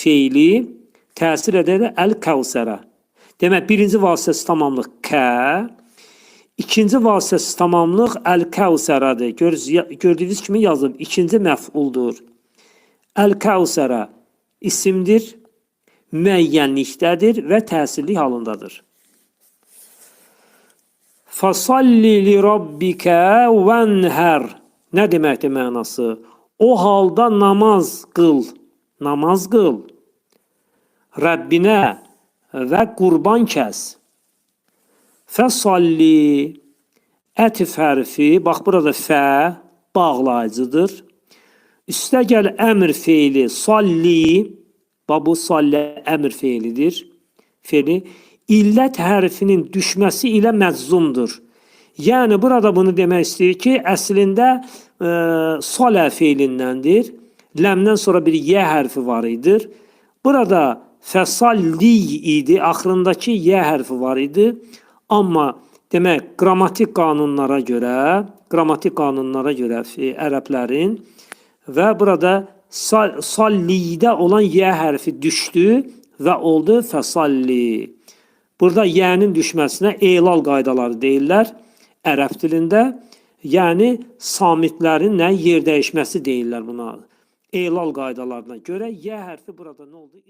feili təsir edər əl-kəvsərə. Demək, birinci vasitəsi tamamlıq kə, ikinci vasitəsi tamamlıq əl-kəvsərədir. Gördüyünüz kimi yazılıb, ikinci məf'uldur. Əl-kəvsərə isimdir, müəyyənlikdədir və təsirli halındadır. Fasalli li rabbikə vənhər. Nə deməkdir mənası? O halda namaz qıl. Namaz qıl. Rəbbinə və qurban kəs. Fəsalli ətif hərfi, bax burada fə bağlayıcıdır. Üstə gəl əmr feili salli, bax bu salli əmr feilidir. Feili illət hərfinin düşməsi ilə məczumdur. Yəni burada bunu demək istəyir ki, əslində salə feilindəndir. Ləmdən sonra bir yə hərfi var idi. Burada fəsalli idi, axırındakı yə hərfi var idi. Amma demək, qrammatik qanunlara görə ərəblərin və burada sallidə olan yə hərfi düşdü və oldu fəsalli. Burada yənin düşməsinə elal qaydaları deyirlər ərəb dilində. Yəni, samitlərin yer dəyişməsi deyirlər buna. Elal qaydalarına görə yə hərfi burada nə oldu?